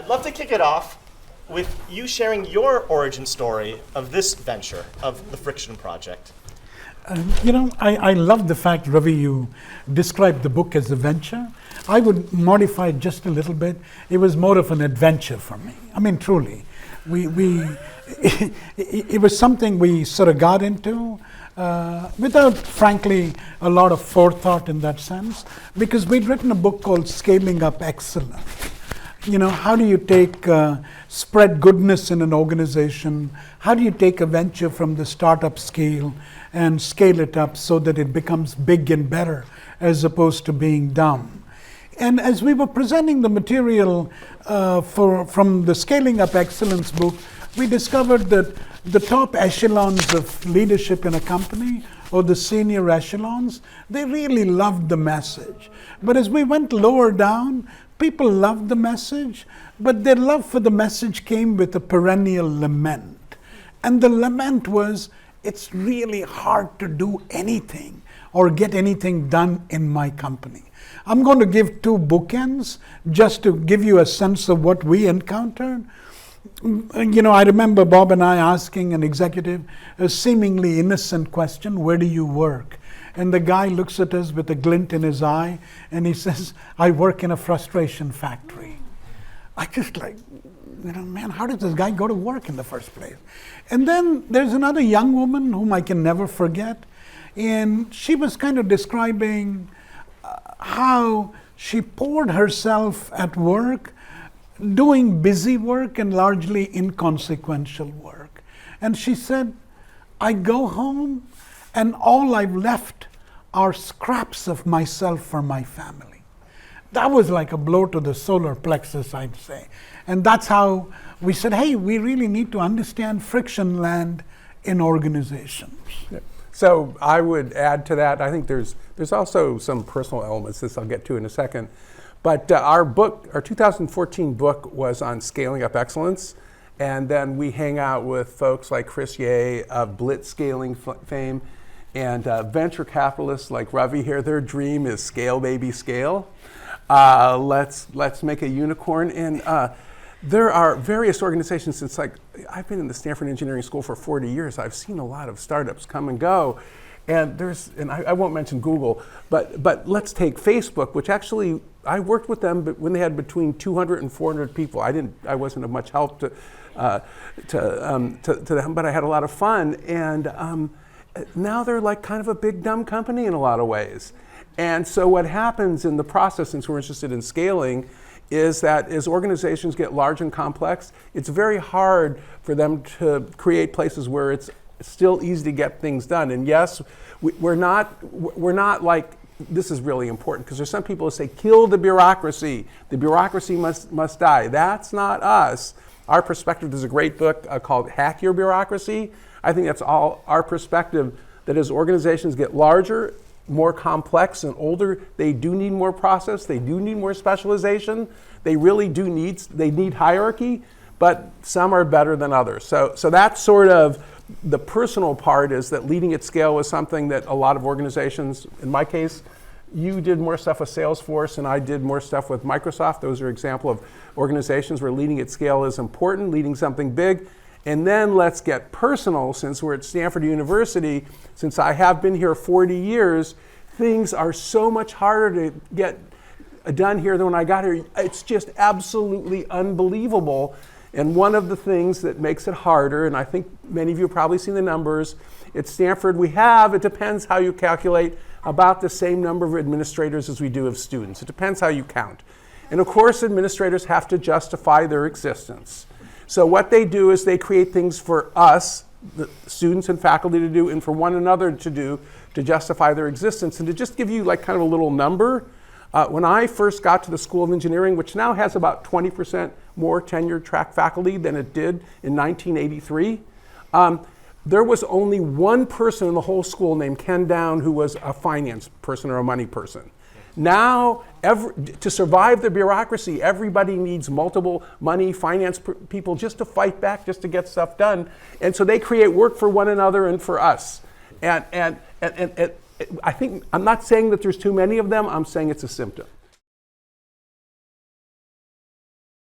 I'd love to kick it off with you sharing your origin story of this venture, of the Friction Project. I love the fact, Ravi, you described the book as a venture. I would modify it just a little bit. It was more of an adventure for me. I mean, truly. It was something we sort of got into without, frankly, a lot of forethought in that sense, because we'd written a book called Scaling Up Excellence. How do you take spread goodness in an organization? How do you take a venture from the startup scale and scale it up so that it becomes big and better as opposed to being dumb? And as we were presenting the material from the Scaling Up Excellence book, we discovered that the top echelons of leadership in a company, or the senior echelons, they really loved the message. But as we went lower down, people loved the message, but their love for the message came with a perennial lament. And the lament was, it's really hard to do anything or get anything done in my company. I'm going to give two bookends just to give you a sense of what we encountered. I remember Bob and I asking an executive a seemingly innocent question, where do you work? And the guy looks at us with a glint in his eye and he says, I work in a frustration factory. I just man, how does this guy go to work in the first place? And then there's another young woman whom I can never forget. And she was kind of describing how she poured herself at work, doing busy work and largely inconsequential work. And she said, I go home and all I've left are scraps of myself for my family. That was like a blow to the solar plexus, I'd say. And that's how we said, hey, we really need to understand friction land in organizations. Yeah. So I would add to that, I think there's also some personal elements, this I'll get to in a second. But our 2014 book was on scaling up excellence. And then we hang out with folks like Chris Ye of Blitz scaling fame, and venture capitalists like Ravi here. Their dream is scale, baby, scale. Let's make a unicorn. And there are various organizations, since I've been in the Stanford Engineering School for 40 years. I've seen a lot of startups come and go. And I won't mention Google, but let's take Facebook, which actually I worked with them when they had between 200 and 400 people. I wasn't of much help to them, but I had a lot of fun. And now they're like kind of a big dumb company in a lot of ways. And so what happens in the process, since we're interested in scaling, is that as organizations get large and complex, it's very hard for them to create places where it's still easy to get things done. And yes, we're not like, this is really important, because there's some people who say, kill the bureaucracy must die. That's not us. Our perspective, there's a great book called Hack Your Bureaucracy. I think that's all our perspective, that as organizations get larger, more complex and older, they do need more process, they do need more specialization, they really do need hierarchy, but some are better than others. So that's sort of the personal part, is that leading at scale was something that a lot of organizations, in my case, you did more stuff with Salesforce and I did more stuff with Microsoft. Those are examples of organizations where leading at scale is important, leading something big. And then let's get personal, since we're at Stanford University, since I have been here 40 years, things are so much harder to get done here than when I got here. It's just absolutely unbelievable. And one of the things that makes it harder, and I think many of you have probably seen the numbers, at Stanford it depends how you calculate, about the same number of administrators as we do of students. It depends how you count. And of course, administrators have to justify their existence. So what they do is they create things for us, the students and faculty, to do, and for one another to do, to justify their existence. And to just give you like kind of a little number, when I first got to the School of Engineering, which now has about 20% more tenured track faculty than it did in 1983, there was only one person in the whole school named Ken Down who was a finance person or a money person. Now, to survive the bureaucracy, everybody needs multiple money, finance people just to fight back, just to get stuff done. And so they create work for one another and for us. And I think, I'm not saying that there's too many of them, I'm saying it's a symptom.